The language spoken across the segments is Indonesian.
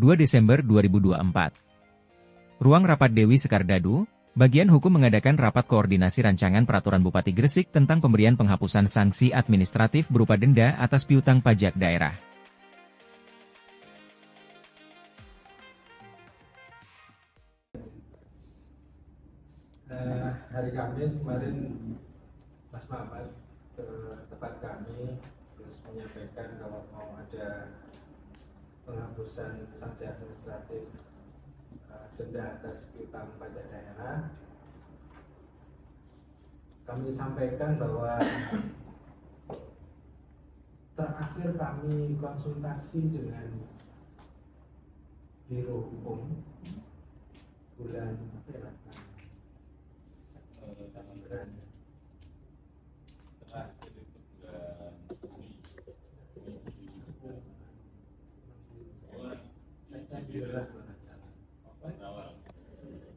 2 Desember 2024. Ruang Rapat Dewi Sekardadu, Bagian Hukum mengadakan rapat koordinasi rancangan peraturan Bupati Gresik tentang pemberian penghapusan sanksi administratif berupa denda atas piutang pajak daerah. Hari Kamis kemarin Mas Mamat ke tempat kami terus menyampaikan kalau mau ada penghapusan sanksi administratif denda atas piutang pajak daerah. Kami sampaikan bahwa terakhir kami konsultasi dengan Biro Hukum bulan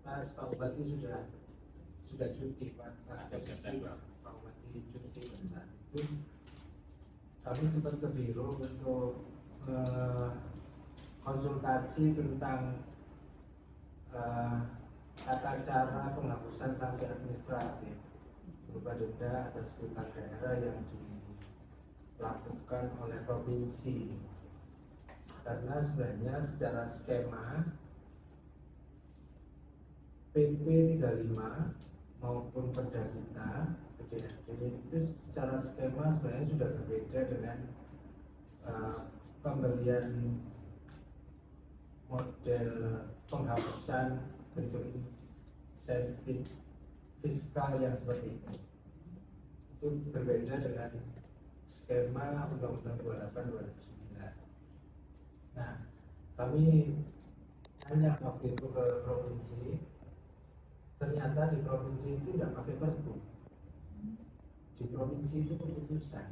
Mas Pak Bupati sudah cuti Pak, Pak Bupati cuti saat itu kami sempat ke biro untuk konsultasi tentang tata cara penghapusan sanksi administratif berupa denda atas piutang daerah yang dilakukan oleh provinsi. Karena sebenarnya secara skema PP 35 maupun Perda kita PDRD itu secara skema sebenarnya sudah berbeda dengan pemberian model penghapusan bentuk insentif fiskal yang seperti itu berbeda dengan skema Undang-Undang 28/2009. Nah, kami tanya waktu itu ke provinsi, ternyata di provinsi itu tidak pakai perpu. Di provinsi itu keputusan.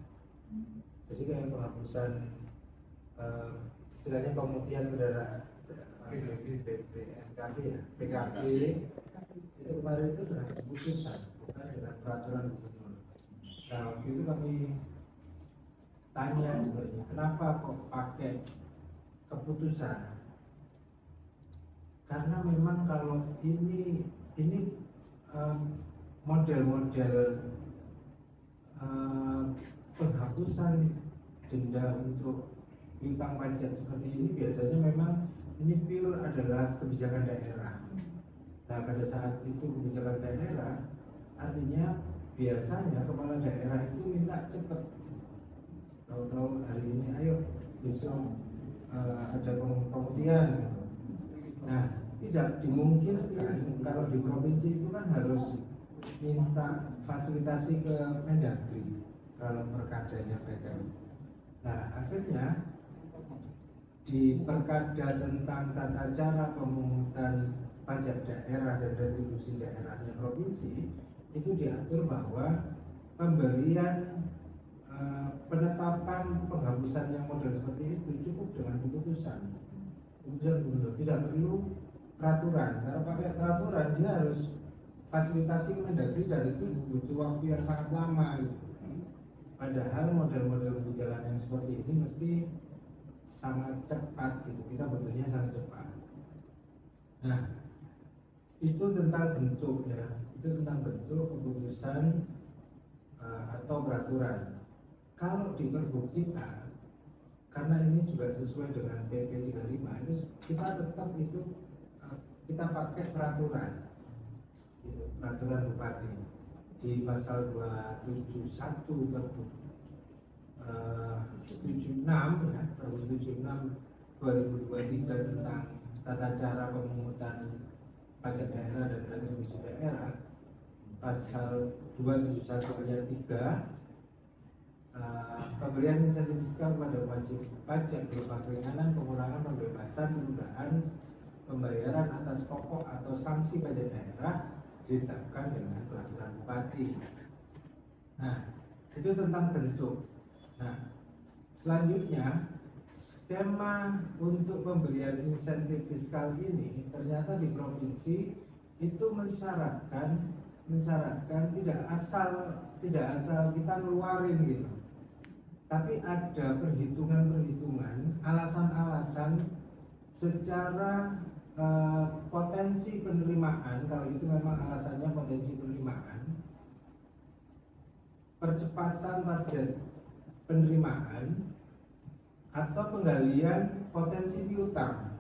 Jadi kayak penghapusan istilahnya pemutihan kendaraan PKB ya, PKB itu kemarin itu dengan keputusan, bukan dengan peraturan gubernur. Nah, waktu itu kami tanya sebenarnya kenapa kok pakai keputusan? Karena memang kalau ini model-model penghapusan denda untuk piutang pajak seperti ini biasanya memang ini pure adalah kebijakan daerah. Nah, pada saat itu kebijakan daerah artinya biasanya kepala daerah itu minta cepat, tahu-tahu hari ini ayo besok ada pemutihan. Nah, tidak dimungkinkan kalau di provinsi itu kan harus minta fasilitasi ke Mendagri kalau perkadanya PKM. Nah, akhirnya di perkada tentang tata cara pemungutan pajak daerah dan retribusi daerahnya provinsi itu diatur bahwa pemberian penetapan penghapusan yang model seperti itu cukup dengan keputusan gubernur, tidak perlu peraturan. Kalau pakai peraturan dia harus fasilitasi ke Mendagri dan itu butuh waktu yang sangat lama gitu. Padahal model-model kebijakan yang seperti ini mesti sangat cepat gitu, kita butuhnya sangat cepat. Nah, itu tentang bentuk ya, itu tentang bentuk keputusan atau peraturan. Kalau di pergub kita, karena ini juga sesuai dengan PP 35 itu kita tetap itu kita pakai peraturan gitu, peraturan bupati di pasal 271 pergub 76 ya, pergub 76 2023 tentang tata cara pemungutan pajak daerah dan retribusi daerah, pasal 271 ayat 3 pemberian insentif fiskal kepada wajib pajak berupa keringanan, pengurangan, pembebasan, penundaan pembayaran atas pokok atau sanksi pajak daerah ditetapkan dengan peraturan bupati. Nah, itu tentang bentuk. Nah, selanjutnya skema untuk pemberian insentif fiskal ini ternyata di provinsi itu mensyaratkan tidak asal kita ngeluarin gitu, tapi ada perhitungan-perhitungan, alasan-alasan secara potensi penerimaan, kalau itu memang alasannya potensi penerimaan, percepatan target penerimaan atau penggalian potensi piutang,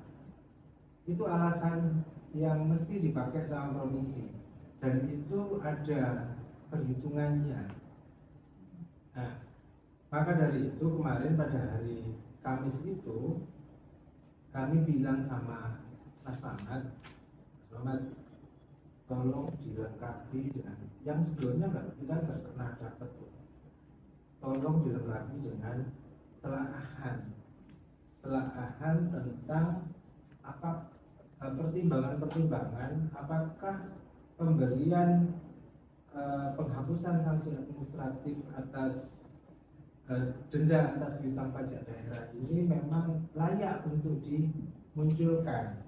itu alasan yang mesti dipakai sama provinsi, dan itu ada perhitungannya. Nah, maka dari itu kemarin pada hari Kamis itu kami bilang sama Mas Mamat, tolong dilengkapi dengan yang sebelumnya kita nggak pernah dapat, tolong dilengkapi dengan telahan tentang apa pertimbangan apakah pemberian penghapusan sanksi administratif atas denda atas piutang pajak daerah ini memang layak untuk dimunculkan.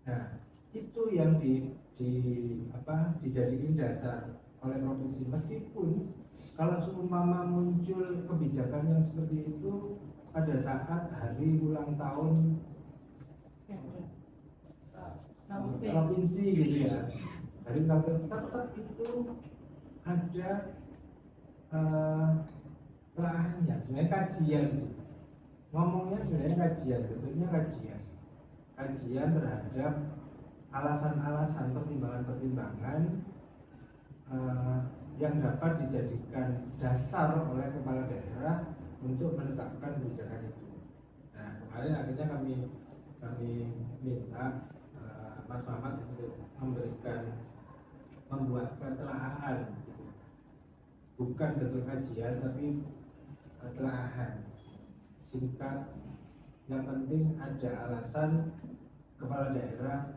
Nah, itu yang dijadikan dasar oleh provinsi. Meskipun kalau seumpama muncul kebijakan yang seperti itu pada saat hari ulang tahun provinsi gitu ya, hari tetap itu ada telahannya, sebenarnya kajian sih. Ngomongnya sebenarnya kajian, bentuknya kajian terhadap alasan-alasan pertimbangan-pertimbangan yang dapat dijadikan dasar oleh kepala daerah untuk menetapkan kebijakan itu. Nah, kemarin akhirnya kami minta Mas Mamat untuk membuatkan telahan, gitu. Bukan bentuk kajian tapi telahan singkat, yang penting ada alasan kepala daerah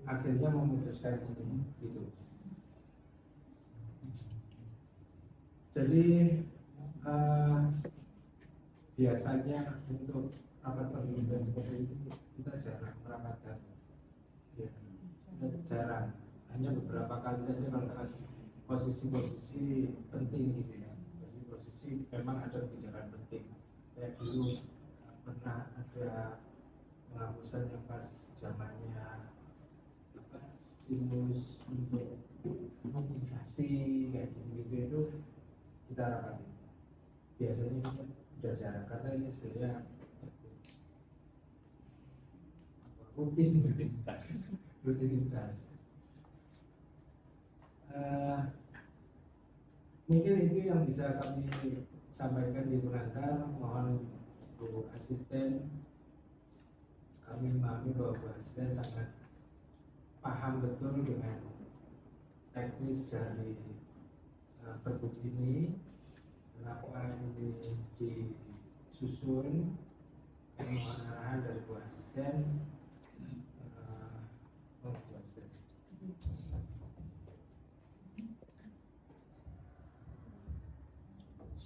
akhirnya memutuskan ini, gitu. Jadi biasanya untuk rapat pemimpin seperti ini kita jarang merapatkan, ya, jarang, hanya beberapa kali saja kalau posisi-posisi penting gitu ya, posisi memang ada kebijakan penting. Kayak dulu pernah ada penghapusan yang pas zamannya stimulus untuk inflasi kayak gitu itu kita rapatin. Biasanya kita sudah jarang karena ini sebenarnya rutinitas. Mungkin itu yang bisa kami sampaikan di pengantar. Mohon Bu Asisten, kami memahami bahwa Bu Asisten sangat paham betul dengan teknis dari pergub ini, kenapa ini disusun. Mohon arahan dari Bu Asisten. Bu Asisten.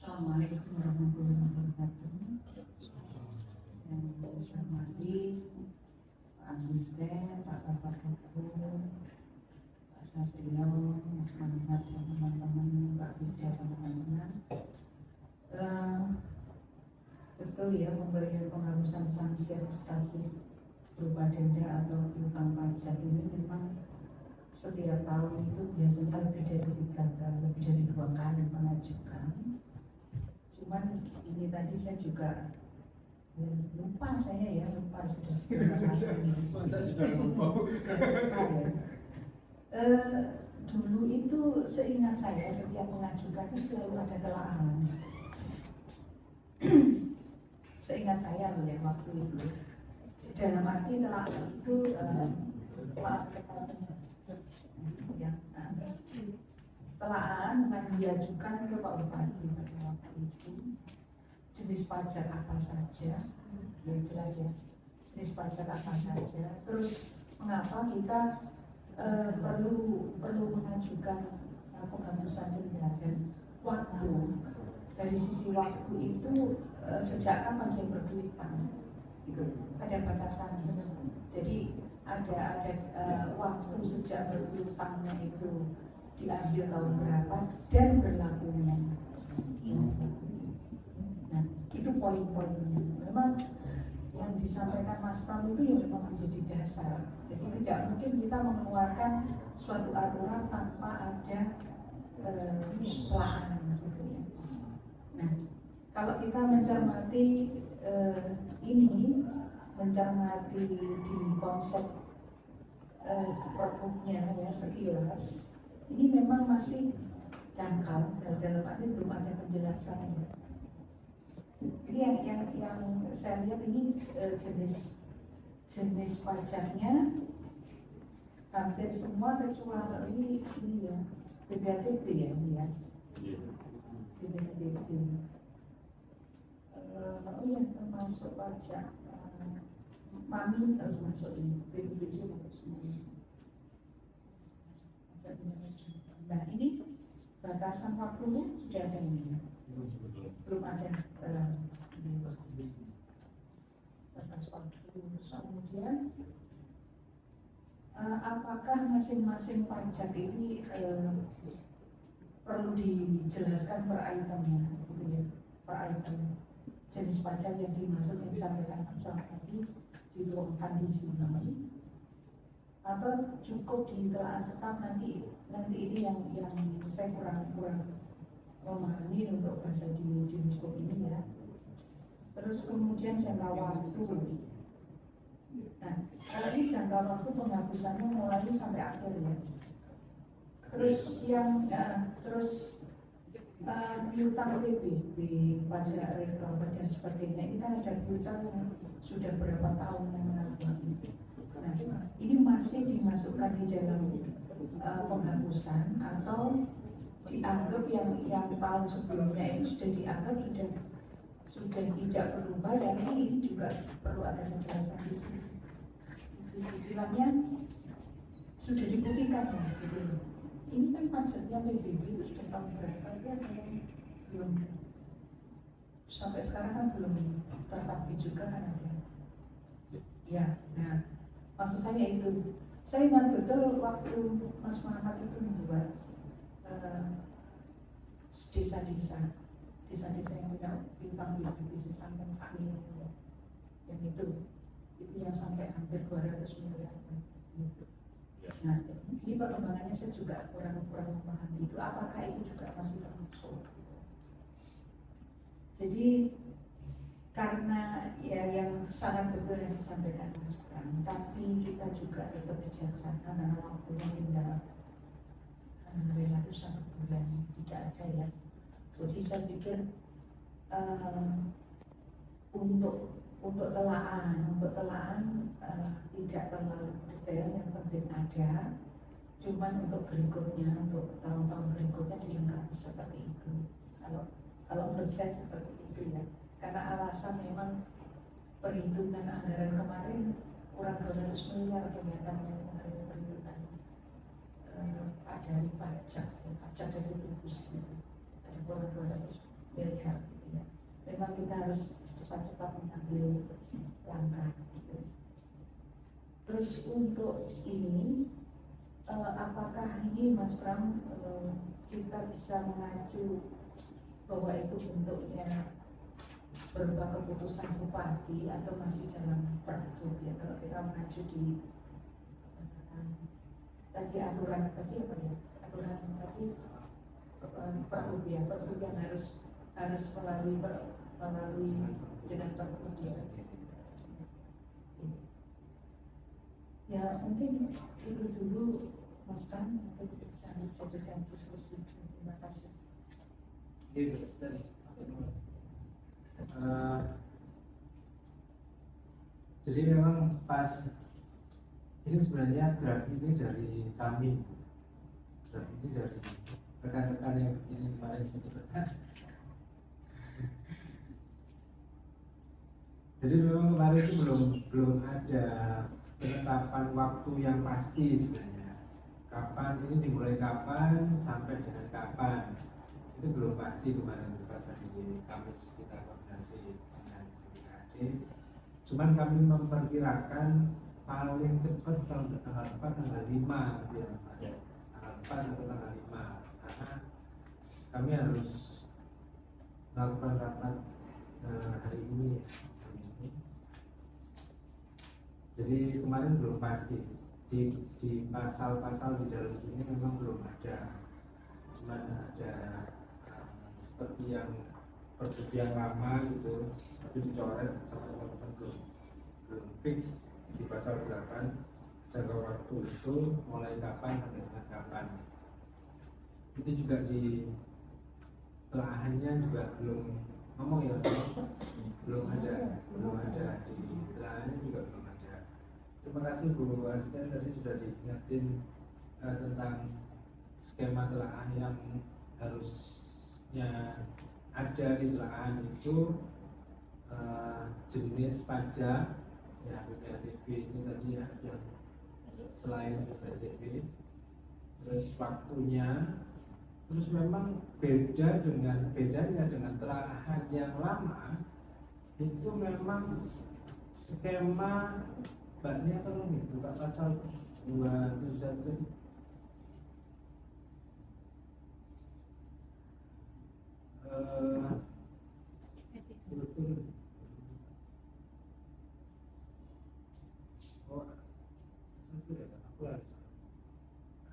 Assalamualaikum warahmatullahi wabarakatuh. Yang saya hormati Pak Asisten, Pak Guru, Pak Satrio, Mas Mamat, dan teman-teman, Pak Bida dan teman-teman. Betul ya, pemberian penghapusan sanksi administratif berupa denda atau piutang pajak ini memang setiap tahun itu biasanya lebih dari 2 kali mengajukan. Cuman ini tadi saya juga lupa sudah dulu itu seingat saya setiap mengajukan itu selalu ada telahan. Seingat saya loh ya waktu itu, dalam arti telahan itu telahan akan diajukan ke Pak Bupati pada waktu itu, jenis pajak apa saja, ya jelas ya, jenis pajak apa saja. Terus mengapa kita perlu mengajukan penghapusan denda, dan waktu, dari sisi waktu itu sejak kapan dia berpiutang, gitu, ada batasannya. Jadi ada waktu sejak berpiutangnya itu diambil tahun berapa dan berlakunya. Nah, itu poin-poinnya. Memang yang disampaikan Mas Pram itu yang memang menjadi dasar. Jadi tidak mungkin kita mengeluarkan suatu aturan tanpa ada telaah gitu ya. Nah, kalau kita mencermati ini, mencermati di konsep perpuknya ya sekilas, ini memang masih dangkal, dalam arti belum ada penjelasannya. Ini yang saya lihat ini jenis pajaknya hampir semua kecuali ini ya BPTB ya ini ya. BPTB. Oh ya termasuk pajak mami harus masuk ini BPTB masuk semua. Nah ini batasan waktunya sudah ada ini ya. Belum ada batas waktu. Kemudian apakah masing-masing pajak ini perlu dijelaskan per itemnya, gitu ya, per item jenis pajak yang dimaksud yang disampaikan tadi dituangkan di sini, atau cukup di telah setap nanti ini yang saya kurang memahami untuk bahasa di hukum ini ya. Terus kemudian jangka waktu. Nah, kalau ini jangka waktu penghapusannya mulai sampai akhir ya. Terus piutang PBB, pajak rekor dan sebagainya, ini kan ada piutang yang sudah berapa tahun yang lalu. Nah, ini masih dimasukkan di dalam penghapusan atau dianggap yang tahun sebelumnya itu sudah dianggap sudah tidak perlu bayar. Ini juga perlu ada penjelasan di sini. Istilahnya sudah dibuktikan ya, gitu. Ini kan pajaknya PBB itu sudah tahun berapa ya, belum sampai sekarang kan belum tertanggung juga kan ada. Ya, nah maksud saya itu, saya ingat betul waktu Mas Muhammad itu membuat desa-desa yang punya piutang PBB sampai saat ini, yang itu yang sampai hampir 200 miliar. Nah, ini perkembangannya saya juga kurang memahami itu, apakah itu juga masih termasuk. Jadi karena ya yang sangat betul yang disampaikan Mas Pram, tapi kita juga tetap bijaksana karena waktunya tinggal relatif 1 bulan, tidak ada ya. Jadi saya pikir untuk telaan tidak terlalu detail, yang penting ada. Cuman untuk berikutnya, untuk tahun-tahun berikutnya dilengkapi seperti itu. Kalau menurut saya seperti itu ya. Karena alasan memang perhitungan anggaran kemarin kurang 200 miliar kelihatannya kemarin perhitungan dari pajak dari kontribusi ada kurang 200 miliar gitu ya. Memang kita harus cepat-cepat mengambil langkah gitu. Terus untuk ini apakah ini Mas Pram kita bisa mengacu bahwa itu bentuknya berupa keputusan bupati atau masih dalam pergub ya, kalau kita mengacu di tadi aturan tadi apa ya, aturan tadi pergub ya, pergub yang harus melalui dengan pergub ya. Ya mungkin itu dulu Mas Pram, untuk bisa dijadikan diskusi. Terima kasih. Jadi memang pas ini sebenarnya draft ini dari kami, draft ini dari rekan-rekan yang ini kemarin sebutkan. Jadi memang kemarin itu belum ada penetapan waktu yang pasti sebenarnya. Kapan ini dimulai kapan sampai dengan kapan itu belum pasti kemarin pas hari Kamis kita koordinasi dengan BPKD. Cuman kami memperkirakan paling cepat kalau tanggal 4 tanggal 5 ya. Tanggal 4 atau tanggal 5 karena kami harus melakukan rapat hari ini. Jadi kemarin belum pasti di pasal-pasal di dalam sini memang belum ada, cuma ada seperti yang pergub yang lama gitu, tapi dicoret sama teman-teman belum fix di pasal 8 jangka waktu itu mulai kapan sampai dengan kapan. Itu juga di telahannya juga belum ngomong ya, belum ada di telahannya juga belum ada. Terima kasih Bu Asisten tadi sudah diingetin tentang skema telaah yang harusnya ada di telahan itu, jenis pajak ya PPATB itu tadi ya, yang selain PPATB, terus waktunya, terus memang bedanya dengan telahan yang lama itu memang skema Mbak Nia tolong nih buka pasal 271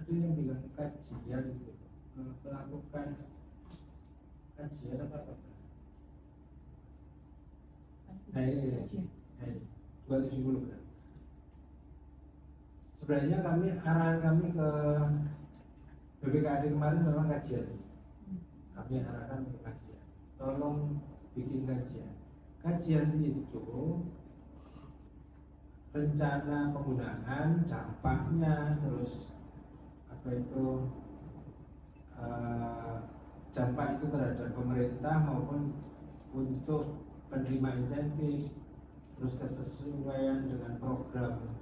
ada yang bilang kajian gitu, melakukan kajian apa? Nah ini 270 benar. Sebenarnya arahan kami ke BPKAD kemarin memang kajian. Kami arahkan ke kajian. Tolong bikin kajian. Kajian itu rencana penggunaan, dampaknya, terus apa itu dampak itu terhadap pemerintah maupun untuk penerima insentif, terus kesesuaian dengan program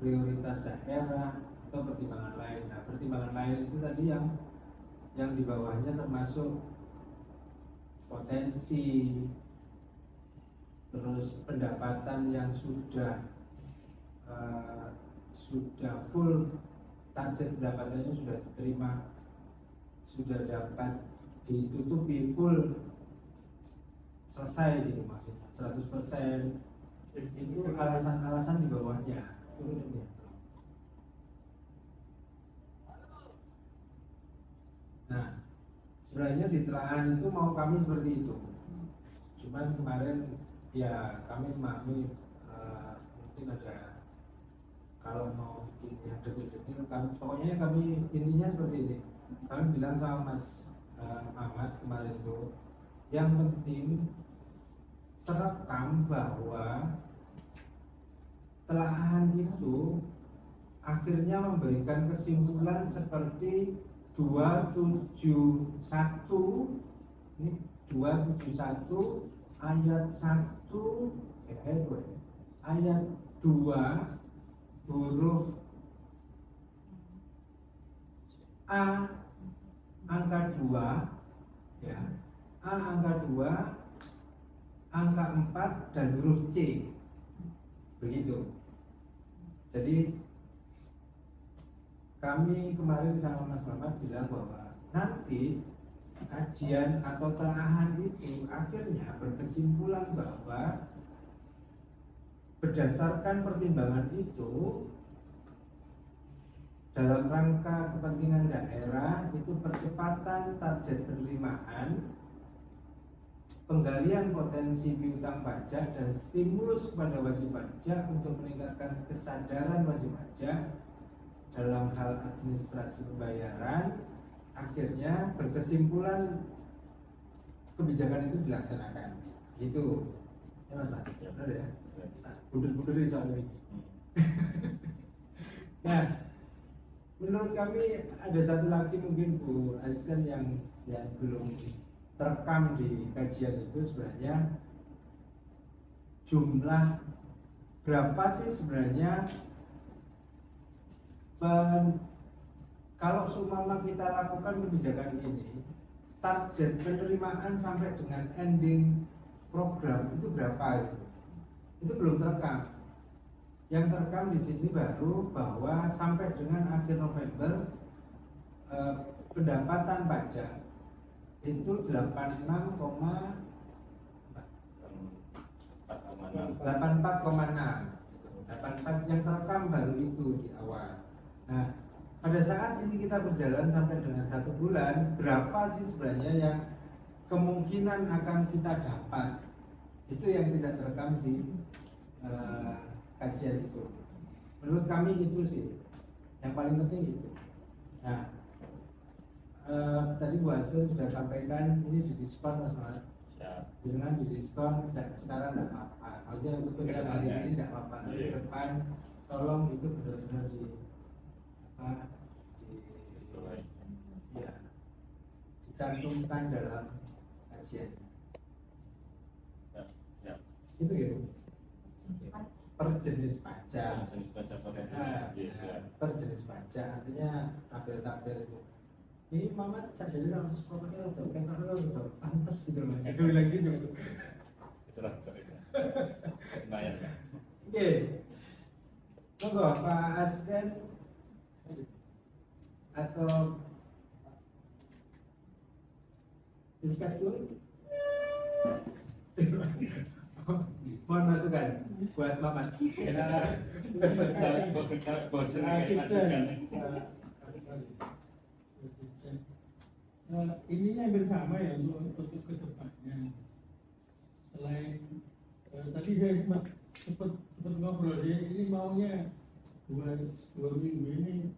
prioritas daerah atau pertimbangan lain. Nah, pertimbangan lain itu tadi yang di bawahnya termasuk potensi, terus pendapatan yang sudah full, target pendapatannya sudah diterima, sudah dapat ditutupi full, selesai gitu maksudnya 100%. Itu alasan-alasan di bawahnya. Nah, sebenarnya di telahan itu mau kami seperti itu, cuman kemarin ya kami memahami mungkin ada, kalau mau bikin yang detil-detil pokoknya kami intinya seperti ini. Kami bilang sama Mas Ahmad kemarin itu, yang penting terekam bahwa telahan itu akhirnya memberikan kesimpulan seperti 271, ini 271 ayat 1 ayat 2 huruf A angka 2 ya, A angka 2 angka 4 dan huruf C, begitu. Jadi kami kemarin sama Mas Mamat bilang bahwa nanti kajian atau telahan itu akhirnya berkesimpulan bahwa berdasarkan pertimbangan itu, dalam rangka kepentingan daerah itu percepatan target penerimaan, penggalian potensi piutang pajak, dan stimulus kepada wajib pajak untuk meningkatkan kesadaran wajib pajak dalam hal administrasi pembayaran, akhirnya berkesimpulan kebijakan itu dilaksanakan. Gitu. Ya Mas, benar ya? Budur-budur di soal ini. Nah, menurut kami ada satu lagi mungkin Bu Asisten yang belum terekam di kajian itu, sebenarnya jumlah berapa sih sebenarnya kalau seumpama kita lakukan kebijakan ini, target penerimaan sampai dengan ending program itu berapa itu belum terekam. Yang terekam di sini baru bahwa sampai dengan akhir November pendapatan pajak itu 84,6. yang terekam baru itu di awal. Nah, pada saat ini kita berjalan sampai dengan 1 bulan, berapa sih sebenarnya yang kemungkinan akan kita dapat? Itu yang tidak terekam di kajian itu. Menurut kami itu sih yang paling penting itu. Nah, tadi Bu Hasil sudah sampaikan ini di diskon Mas. Dengan di diskon sekarang tidak apa-apa. Kalau untuk yang hari ini tidak apa-apa. Nanti ke depan tolong itu benar-benar dicantumkan dalam kajian. Itu ya Bu. Per jenis pajak. Per jenis pajak artinya tabel-tabel itu. Ini mama sadari langsung sekolahnya untuk kenal lo untuk pantas gitu mas. Aku bilang gitu. Itulah lumayan kan. Oke. Monggo Pak Asisten atau Inspektur. Mohon masukan buat Mamat. Bosan kayak masukan. Ininya bersama ya untuk ke depannya. Selain tadi saya sempat ngobrol dia ini maunya dua minggu ini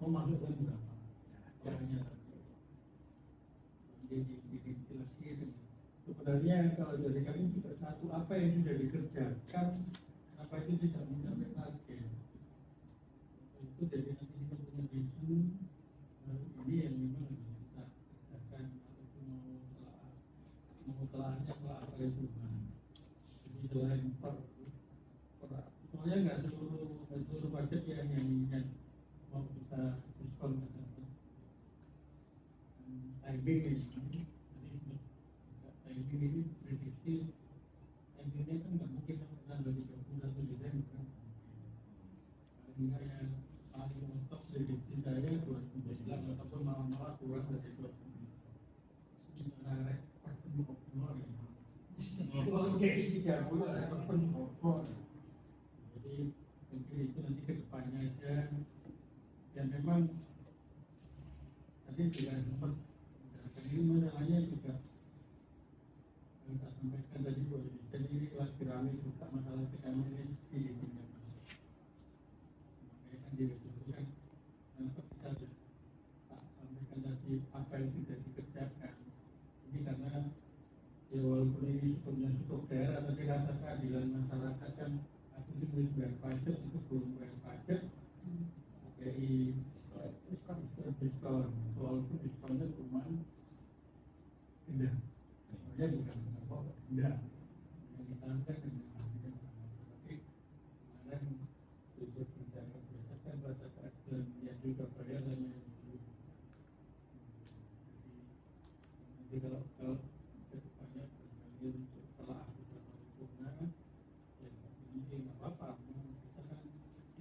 mau masuk jam berapa? Caranya dijelaskan. Sebenarnya kalau dari kami juga satu apa yang sudah dikerjakan apa itu tidak mencapai target. Itu jadi nanti kita punya isu ini yang memang telahnya telah perhitungan. Jadi selain soalnya nggak seluruh budget yang mau kita diskon timing ini. Timing ini prediksi timingnya kan nggak mungkin tanggal 31 Desember. Paling nggak yang paling mentok prediksi saya 2019 ataupun malah kurang dari 2019. Jadi 30 pokok. Jadi mungkin itu nanti ke depannya aja. Dan memang tadi juga sempat ini masalahnya juga kita sampaikan tadi bahwa jadi lagi ramai juga masalah amnesti gitu ya. Makanya kan direkturkan kenapa kita sampaikan tadi apa yang sudah dikerjakan. Ini karena ya walaupun ini sebenarnya cukup daerah tapi rasa keadilan masyarakat kan aku juga bayar pajak itu belum bayar pajak dari diskon walaupun diskonnya cuma tidak ya bukan tidak yang kita angkat kan tapi kemarin itu kita berdasarkan rasa keadilan yang juga bayar dan yang jadi kalau kedepannya setelah paripurna ya ini nggak apa-apa kita kan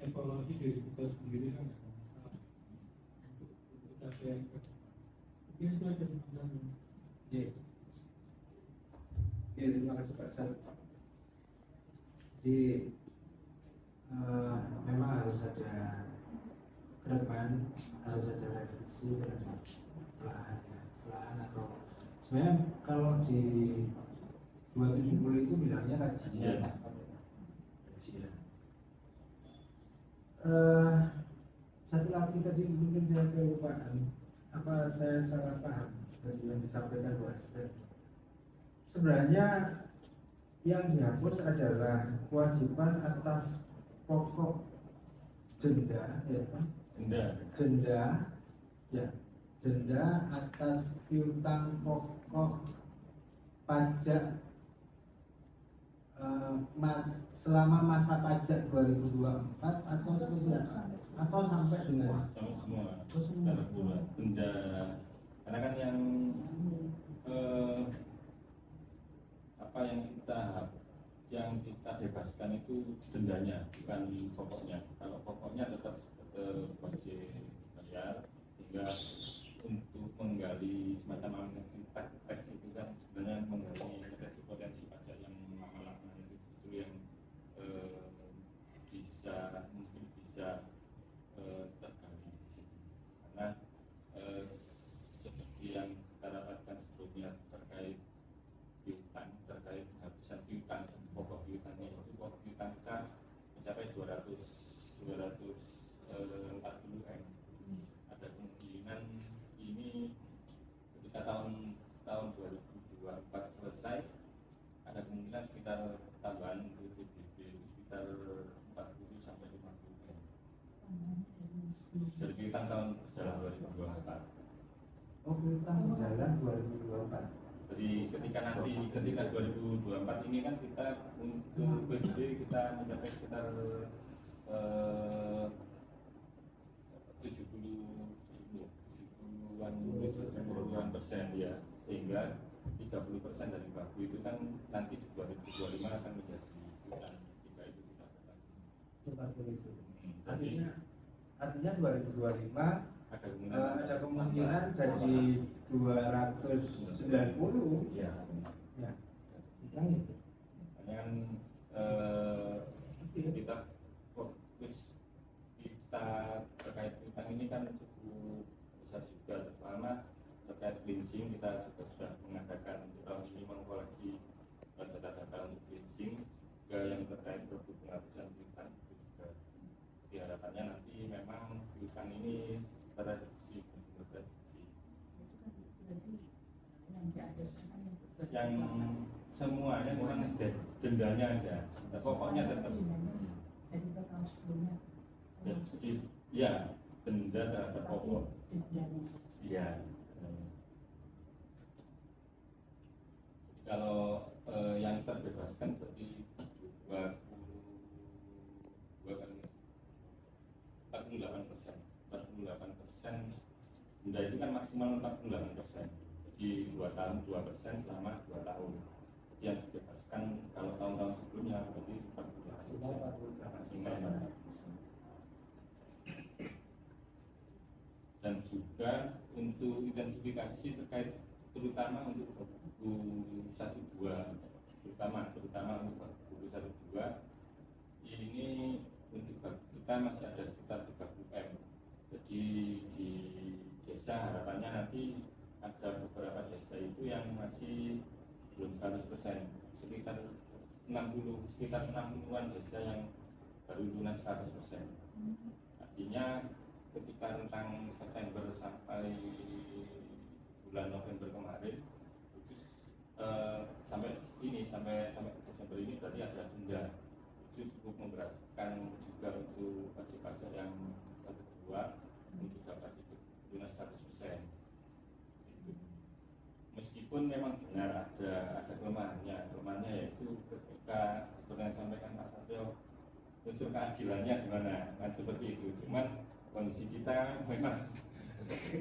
evaluasi diri kita sendiri kan nggak masalah untuk capaian ke depan mungkin itu aja teman-teman. Terima kasih Pak Sal. Jadi memang harus ada ke depan harus ada revisi dan pelahan atau sebenarnya kalau di 270 itu bilangnya kajian. Satu lagi tadi mungkin saya kelupaan apa saya salah paham dari yang disampaikan Bu Asisten. Sebenarnya yang dihapus adalah kewajiban atas pokok denda denda atas piutang pokok pajak selama masa pajak 2024 atau seperti apa? Atau sampai dengan semua secara bulan denda karena kan yang kita bebaskan itu dendanya bukan pokoknya. Kalau pokoknya tetap wajib bayar sehingga untuk menggali semacam teks itu kan sebenarnya menggali potensi pajak yang lama-lama itu yang kan sekitar tambahan untuk PBB itu sekitar 40 sampai 50 M. Dari piutang tahun berjalan 2024. Oh, piutang berjalan 2024. Jadi ketika 2024 ini kan kita untuk PBB kita mencapai sekitar 70-an persen ya, sehingga 30% dari baku itu kan nanti di 2025 akan menjadi piutang jika itu kita katakan. Seperti itu. Artinya 2025 ada kemungkinan jadi 290. Ya. Ya. Kan itu. Kan kita fokus kita terkait utang ini kan cukup besar juga, terutama terkait cleansing. Kita sudah mengadakan tahun ini mengkoleksi data-data untuk cleansing, juga yang terkait produk penghapusan piutang juga diharapkannya nanti memang piutang ini terreduksi. Yang semuanya cuma dendanya aja, pokoknya tetap ya denda terhadap pokok. Iya. Kalau yang terbebaskan berarti 48%. Denda itu kan maksimal 48%. Jadi 2 tahun 2% selama 2 tahun. Yang dibebaskan kalau tahun-tahun sebelumnya berarti 48%. Maksimal 48%. Dan juga untuk intensifikasi terkait terutama untuk buku 1-2, terutama untuk buku 1-2 ini untuk kita masih ada sekitar 30 M. Jadi di desa harapannya nanti ada beberapa desa itu yang masih belum 100%, sekitar 60-an desa yang baru lunas 100%. Artinya ketika rentang September sampai bulan November kemarin itu sampai Desember ini berarti ada denda. Itu cukup memberatkan juga untuk pajak-pajak yang 1-2 untuk dapat lunas 100%. Meskipun memang benar ada kelemahannya yaitu ketika seperti yang disampaikan Pak Satyo, unsur keadilannya gimana, kan seperti itu. Cuman kondisi kita memang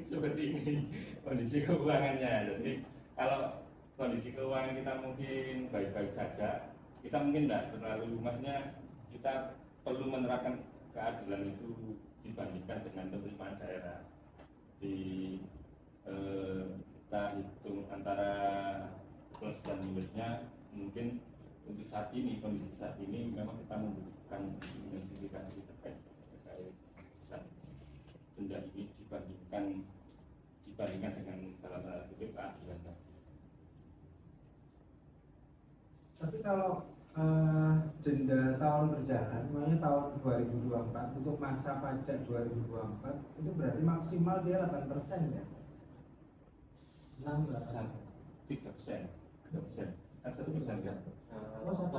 seperti ini, kondisi keuangannya. Jadi kalau kondisi keuangan kita mungkin baik-baik saja, kita mungkin tidak terlalu, maksudnya kita perlu menerapkan keadilan itu dibandingkan dengan penerimaan daerah. Kita hitung antara plus dan minusnya, mungkin untuk saat ini, kondisi saat ini memang kita membutuhkan intensifikasi terkait denda ini dibandingkan dengan dalam tanda kutip keadilan tadi. Tapi kalau denda tahun berjalan, namanya tahun 2024 untuk masa pajak 2024 itu berarti maksimal dia 8% ya? 3%, 3%, kan 1% kan? Oh, 1%.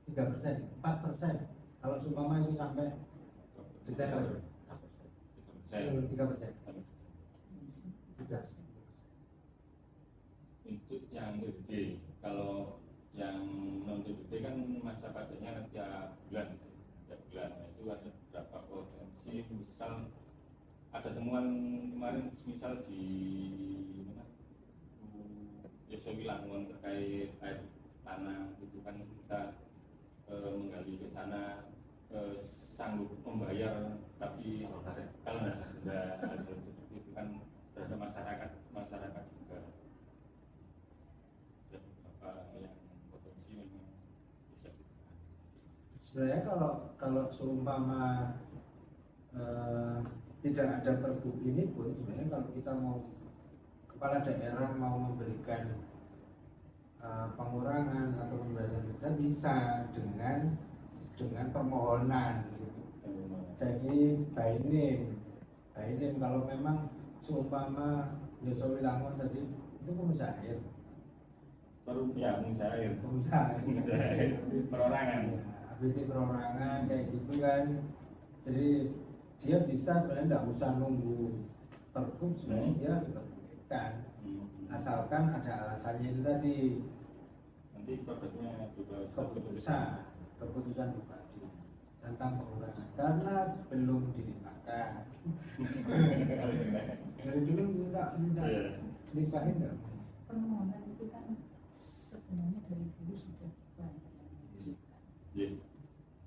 3%, 4%. Kalau seumpama itu sampai Desember, 3%. Untuk yang PBB, kalau yang non PBB kan masa pajaknya tiap bulan. Nah, itu ada beberapa potensi, misal ada temuan kemarin misal di Yosowilangun terkait air tanah itu kan kita menggali ke sana, sanggup membayar, tapi kalau sudah seperti itu kan terhadap masyarakat juga ada beberapa yang potensi memang bisa ditahan. Sebenarnya kalau seumpama tidak ada pergub ini pun sebenarnya kalau kita mau, kepala daerah mau memberikan pengurangan atau pembebasan denda bisa dengan permohonan gitu. Jadi by name kalau memang seumpama Yosowilangun tadi itu pengusaha air, Baru ya musair pengusaha perorangan. ya, APT perorangan kayak gitu kan. Jadi dia bisa sebenarnya nggak usah nunggu pergub, sebenarnya dia diperbolehkan asalkan ada alasannya itu tadi, Nanti produknya juga keputusan bupati tentang pengurangan karena belum dilimpahkan. Dari dulu minta Iya. limpahin nggak? Permohonan itu kan sebenarnya dari dulu sudah banyak yang mengajukan. Iya.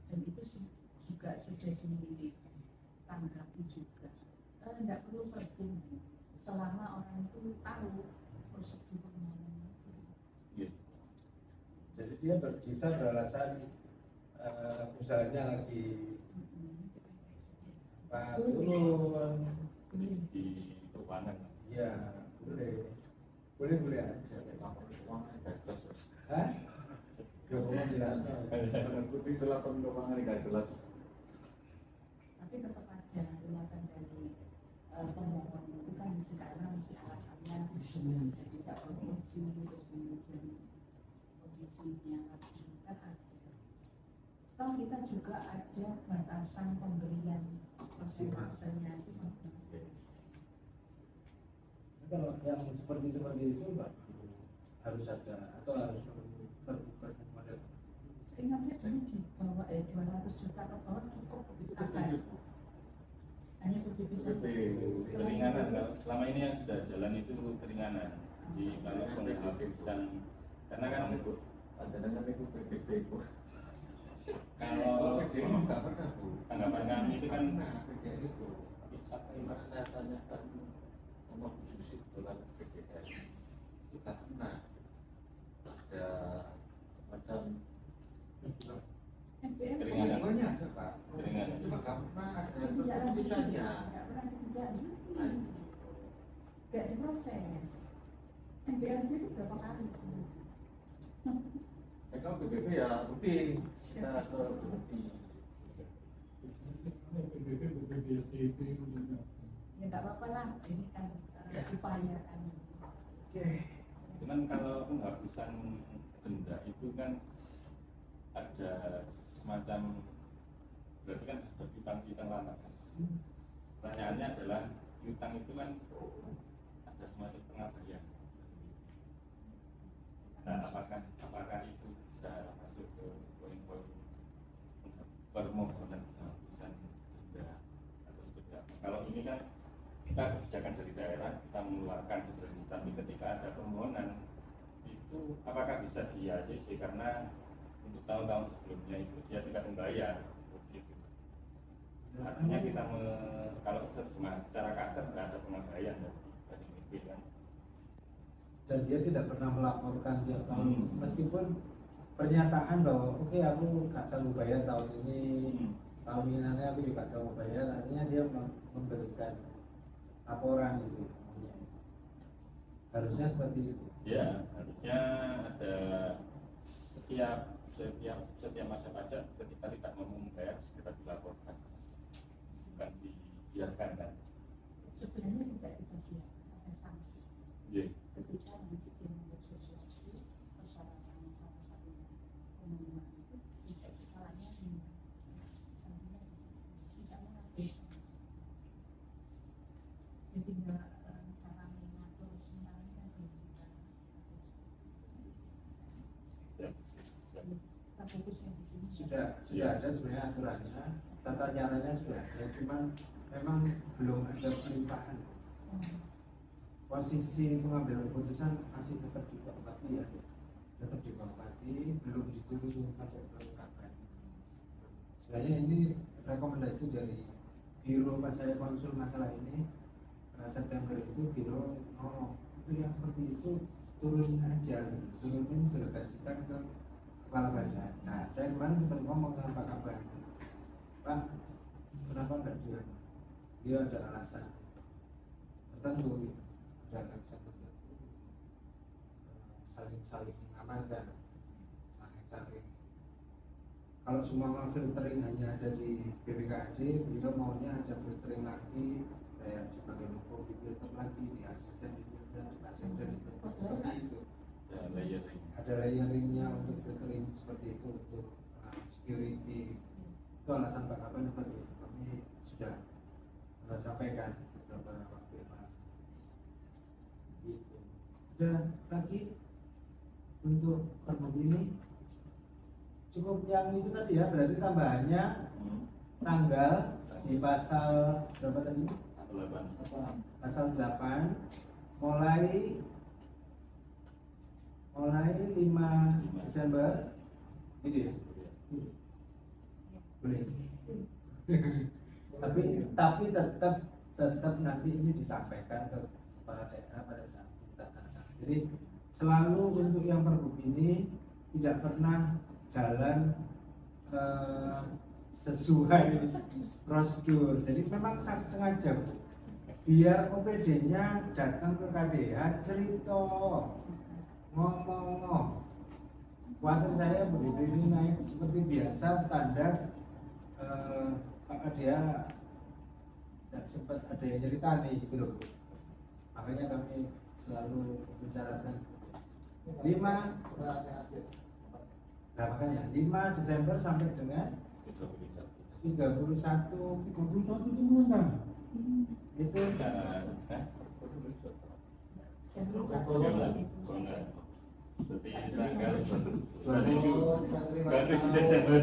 Dan itu juga sudah ditanggapi juga. Tidak perlu pergub selama orang itu tahu prosedur permohonan itu. Iya. Jadi dia bisa beralasan usahanya lagi turun, Di keuangan. ya boleh aja. Hah? Jokowi jelas. Mengikuti laporan keuangan nggak jelas. Tapi tetap ada ulasan dari pemohon itu kan mesti karena mesti alasannya sudah tidak produksi terus kemudian kondisinya lagi kan ada. Toh kita juga ada batasan pemberian persentasenya itu. Kalau yang seperti itu nggak harus ada atau harus pergub model. Seingat saya dulu di bawah 200 juta ke bawah cukup apa ya? Hanya PBB saja. Keringanan kalau selama ini yang sudah jalan itu keringanan. Jadi kalau penghapusan karena kan Ada namanya itu PPP itu. kalau PPP itu nggak pernah bu. tanggapan kami itu kan PPP itu apa yang saya tanyakan nomor khusus dalam PPP itu karena ada macam MPR Keringanan. banyak ada pak. Keringanan. Cuma nggak pernah ada tidak lanjut, keputusannya. tidak pernah ditindaklanjuti, tidak diproses. MPR itu berapa kali? Kalau PPP ya rutin kita ke bukti. PBB Ya nggak apa-apa lah, ini kan diupayakan. cuman kalau penghapusan denda itu kan ada semacam berarti kan hutang lama kan. Pertanyaannya adalah hutang itu kan ada semacam pengabaian. Nah, apakah itu bisa masuk ke poin-poin permohonan penghapusan denda atau seperti apa? Kalau ini kan kita kebijakan dari daerah kita mengeluarkan sebenarnya, tapi ketika ada permohonan itu apakah bisa di ACC karena untuk tahun-tahun sebelumnya itu dia tidak membayar begitu. Artinya kita kalau secara kasar tidak ada pengabaian dari MP kan. Dan dia tidak pernah melaporkan tiap tahun meskipun pernyataan bahwa oke, aku gak sanggup bayar tahun ini, tahun ini nanti aku juga gak sanggup bayar, artinya dia memberikan laporan gitu. Harusnya seperti itu. Ya, harusnya ada setiap masa pajak ketika tidak mampu membayar segera dilaporkan, bukan dibiarkan kan. Sebenarnya tidak kita biarkan, ada sanksi. Iya. Ketika nanti dia menganggap sesuatu persyaratan yang salah satunya pengumuman itu tidak kita layani, sanksinya di situ, tidak mengabaikan. Jadi nggak cara mengatur semuanya kan belum kita kita fokusnya di sini. Sudah ada sebenarnya aturannya, tata caranya sudah ada, cuman memang belum ada pelimpahan. Posisi pengambilan keputusan masih tetap di Pak Bupati ya, tetap di Pak Bupati, belum diturun sampai ke kapan. Sebenarnya ini rekomendasi dari biro pas saya konsul masalah ini September itu biro itu yang seperti itu turunin aja, turunin delegasikan ke kepala badan. Nah saya kemarin sempat ngomong sama Pak Kabar, Pak kenapa enggak dia ada alasan tertentu, ada alasan tertentu, saling mengamankan, saling. Kalau semua filtering hanya ada di BPKAD, beliau maunya ada filtering lagi, kayak sebagai hukum di filter lagi, di asisten di filter, di asisten di filter, seperti itu. Ya, layering. Ada ada layeringnya untuk filtering seperti itu untuk security. Itu alasan Pak Kapan itu kami sudah sampaikan beberapa waktu yang lalu. Gitu. Ada lagi untuk perbuk ini cukup yang itu tadi ya, berarti tambahannya tanggal di pasal berapa tadi? Pasal 8 mulai 5 Desember gitu ya? Boleh. tapi tetap nanti ini disampaikan ke kepala daerah pada saat kita tanda. Jadi selalu untuk yang perbuk ini tidak pernah jalan sesuai prosedur. Jadi memang sengaja biar OPD-nya datang ke KDH cerita ngomong. Waktu saya begitu ini naik seperti biasa standar, Pak KDH tidak sempat ada yang cerita nih gitu loh. Makanya kami selalu bicarakan 5 nah makanya 5 Desember sampai dengan 31 itu mana? itu Berarti tanggal 27 Desember.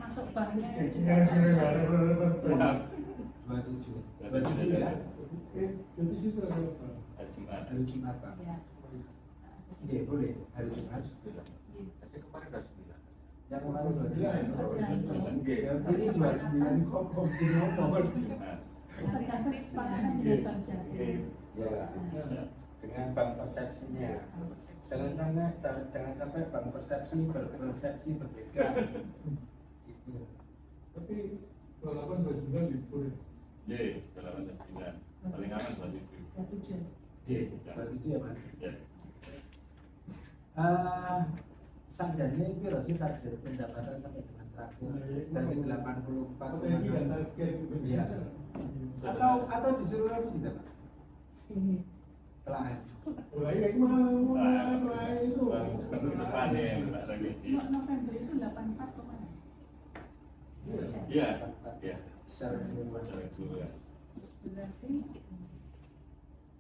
Masuk banknya Kira-kira ada berapa? 27 ya. Itu juga apa? Hari Jumat Pak. ya. Oke, boleh hari Jumat. Yang kemarin 29. Ya, ini 29 kok nomor. Berikan kesepakatan dengan Bank Jatim. Ya, dengan bank persepsinya. Jangan sampai bank persepsi berpersepsi berbeda. Gitu. Tapi 28 libur. Ye, 29. Paling aman 27. 27. Oke, berarti itu ya Mas. Ya. Sajane itu sih target pendapatan sampai dengan terakhir dari 84. Ini kan target gitu. Iya. Atau disuruh revisi Pak? Telah. Wah, iya mau itu. Depan ya, Mbak Revisi. November itu 84 kemana? Iya, iya. Secara keseluruhan. Secara keseluruhan.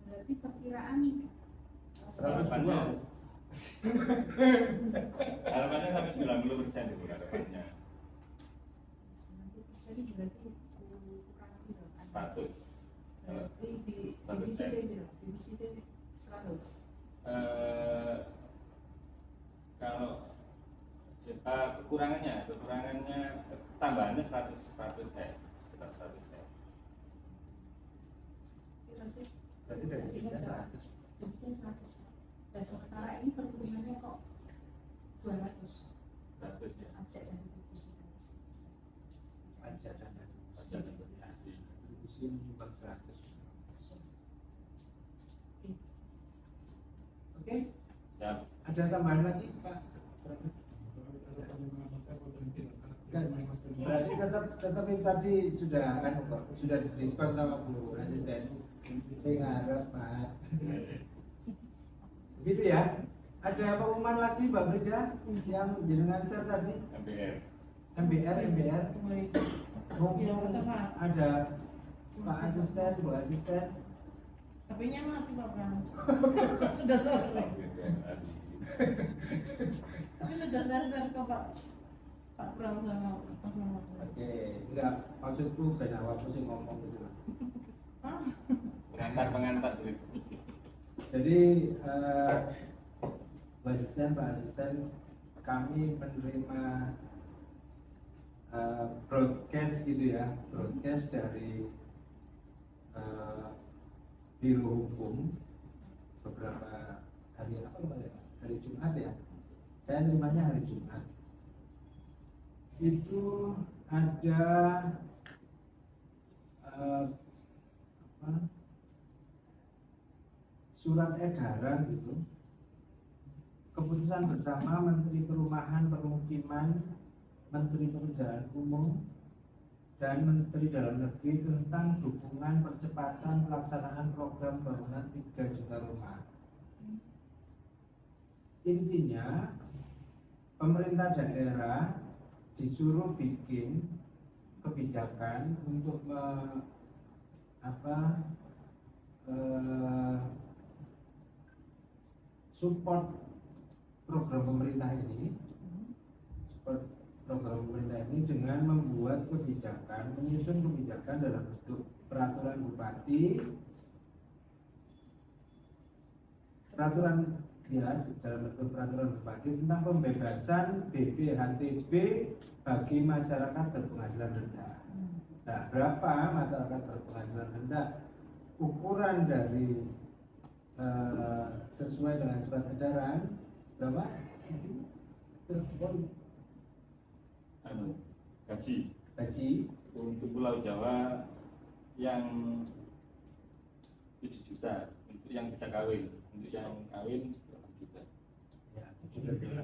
Berarti perkiraan Harapannya harapannya sampai 90% itu harapannya. 90% berarti kurang lebih berapa? 100. Berarti di divisi divisi 100. Kalau kekurangannya tambahannya 100 sekitar 100 Berarti dari sini 100. Divisi 100. Dan sementara ini pertumbuhannya kok 200. 100 ya. Pajak dan kontribusi. Pajak dan Pajak dan kontribusi. kontribusi menyumbang 100. Oke, Ya. ada tambahan lagi Pak? Berarti tetap yang tadi sudah kan sudah diskon sama Bu Asisten. Saya ngarep Pak. Gitu ya. Ada pengumuman lagi Mbak Brida yang jenengan share tadi? MBR. Ngomong ada Pak Asisten, Bu Asisten. HP-nya mati Pak Bram. Sudah sore. Tapi sudah saya share ke Pak Bram sama Mas Muhammad. Oke, enggak maksudku ben awakmu sing ngomong gitu lah. Pengantar Jadi Bu Asisten, Pak Asisten, kami menerima broadcast gitu ya, broadcast dari Biro Hukum beberapa hari apa kemarin? Hari Jumat ya. Saya nerimanya hari Jumat. Itu ada surat edaran gitu, keputusan bersama Menteri Perumahan Permukiman, Menteri Pekerjaan Umum, dan Menteri Dalam Negeri tentang dukungan percepatan pelaksanaan program bangunan 3 juta rumah. intinya pemerintah daerah disuruh bikin kebijakan untuk support program pemerintah ini, support program pemerintah ini dengan membuat kebijakan, menyusun kebijakan dalam bentuk peraturan bupati, dalam bentuk peraturan bupati tentang pembebasan BPHTB bagi masyarakat berpenghasilan rendah. Nah, berapa masyarakat berpenghasilan rendah? Ukuran dari sesuai dengan surat edaran berapa? Gaji untuk Pulau Jawa yang 7 juta, untuk yang bisa kawin, untuk yang kawin 8 juta. Ya, 7 juta.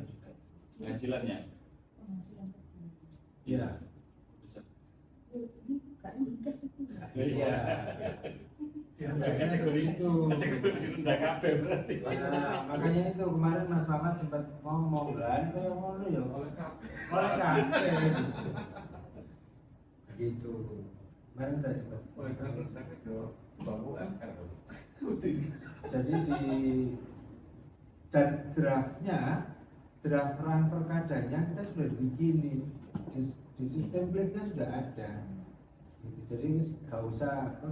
Penghasilannya? Penghasilan. Iya. Bisa. Ini bukan mudah. Iya. Ya, makanya seperti itu. Rendah kabeh berarti. Nah, makanya itu kemarin Mas Mamat sempat ngomong kan, kayak ngono ya oleh kabeh. Gitu. Kemarin udah sempat. Jadi dan draft rang perkadanya kita sudah bikinin, di template-nya sudah ada. Gitu. Jadi ini nggak usah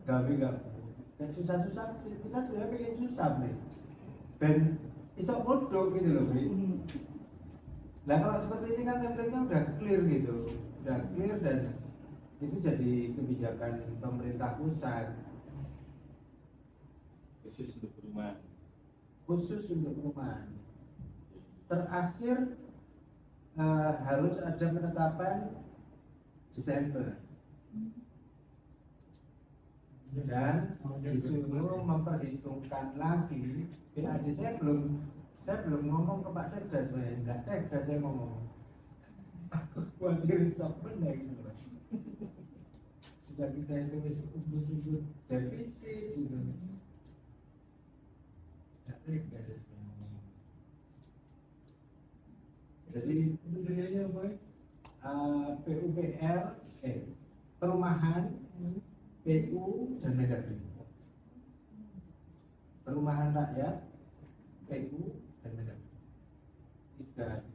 gawe dan susah-susah kita sudah pengen susah nih ben iso bodoh gitu loh Bri. Nah kalau seperti ini kan template-nya udah clear gitu, udah clear dan itu jadi kebijakan pemerintah pusat khusus untuk perumahan. Terakhir harus ada penetapan Desember dan disuruh memperhitungkan lagi PAD. Saya belum ngomong ke Pak Sekda sebenarnya, enggak tega saya ngomong. Aku khawatir sok benar gitu loh. Sudah kita itu ubur-ubur defisit gitu. Enggak tega saya sebenarnya ngomong. Jadi itu bedanya apa? PUPR, perumahan, PU dan Mendagri. Perumahan rakyat, PU dan Mendagri. 3.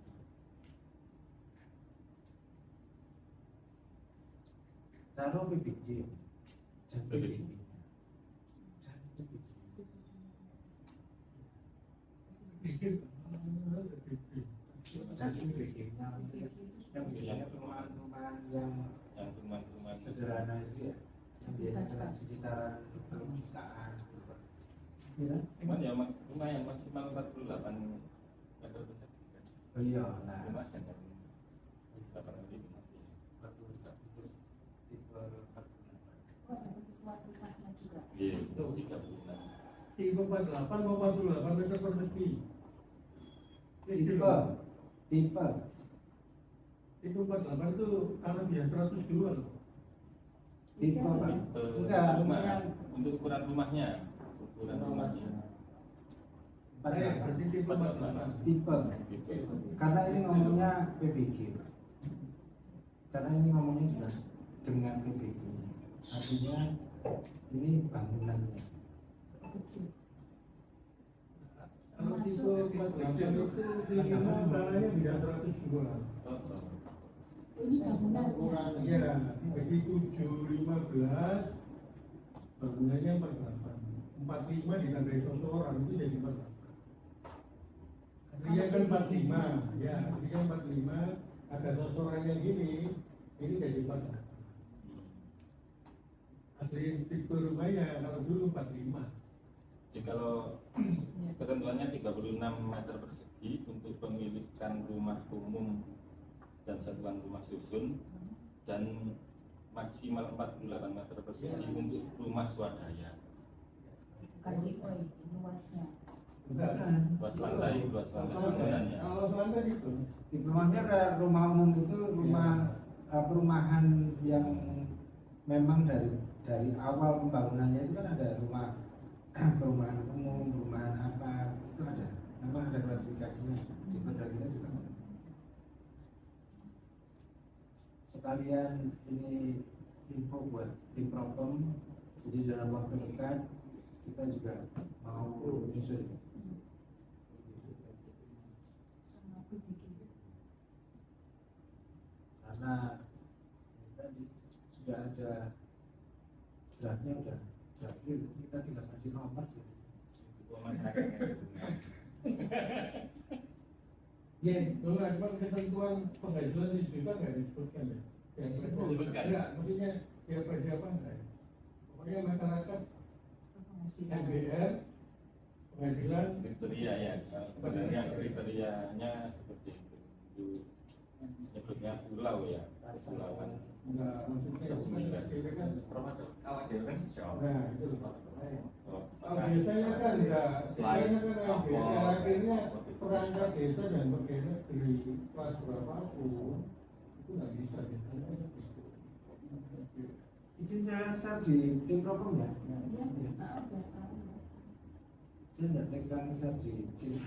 Taruh PBG dan PBG. Dan PBG yang biasanya perumahan-perumahan yang sederhana itu ya, yang biasanya sekitaran 6 jutaan. Ya. Cuman ya lumayan maksimal 48 meter persegi kan. Oh iya, nah. Lumayan kan. 8 lebih masih. Tipe 48. Oh, ada suatu kelasnya juga. Iya, itu 36. Tipe 48 mau 48 meter persegi. Tipe Tipe 48 itu tanah biasa 102 loh. Tipe Pak. Enggak, rumah. yang Untuk ukuran rumahnya. Ukuran rumahnya. Berarti tipe 48. Tipe. Karena ini ngomongnya PBG. Karena ini ngomongnya sudah dengan PBG. Artinya ini bangunannya. Kecil. Kalau tipe 48 itu minimal tanahnya bisa 102. Ini bangunannya. Iya, jadi 715 bangunannya 48. 45 ditandai orang itu jadi 48. Aslinya kan 45, ya aslinya 45. Ada sosorannya gini, ini jadi 48. Asli tipe rumahnya kalau dulu 45. Jadi kalau ketentuannya 36 meter persegi untuk pemilikan rumah umum dan satuan rumah susun dan maksimal 48 meter persegi untuk rumah swadaya. Bukan tipe ini luasnya. Enggak. Luas lantai bangunannya. Kalau lantai itu Diplomasinya kayak rumah umum itu rumah perumahan yang memang dari awal pembangunannya itu kan ada rumah perumahan umum, perumahan apa itu ada, memang ada klasifikasinya di Perda kita juga ada. Sekalian ini info buat tim Propam, jadi dalam waktu dekat kita juga mau menyusun karena tadi sudah ada draftnya, udah kita tinggal kasih nomor sih. Ya, kalau ada ketentuan penghasilan juga nggak disebutkan ya? Disebutkan. Enggak, maksudnya siapa enggak? Pokoknya masyarakat MBR penghasilan Kriteria ya, sebenarnya kriterianya seperti itu. Sebutnya pulau ya, pulauan. enggak, maksudnya kan Kalau dia kan jauh. nah itu loh. Oh, Biasanya kan enggak, biasanya kan MBR akhirnya perangkat desa dan berkaitan dari kelas berapapun itu nggak bisa Izin saya share di tim Propam ya. Saya nggak tegang share di tim.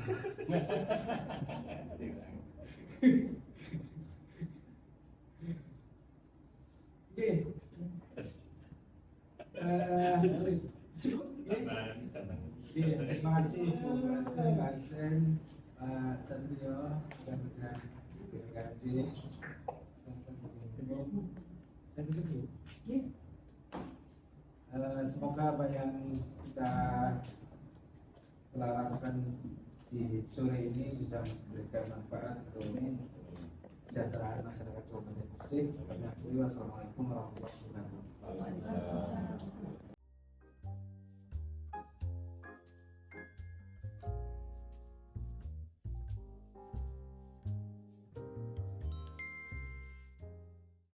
Oke. Cukup ya. Iya, terima kasih Bu Basen, Pak Satrio, dan BKD. Saya tutup dulu. Semoga apa yang kita telah lakukan di sore ini bisa memberikan manfaat untuk kesejahteraan masyarakat Kabupaten Gresik. Wassalamualaikum warahmatullahi wabarakatuh.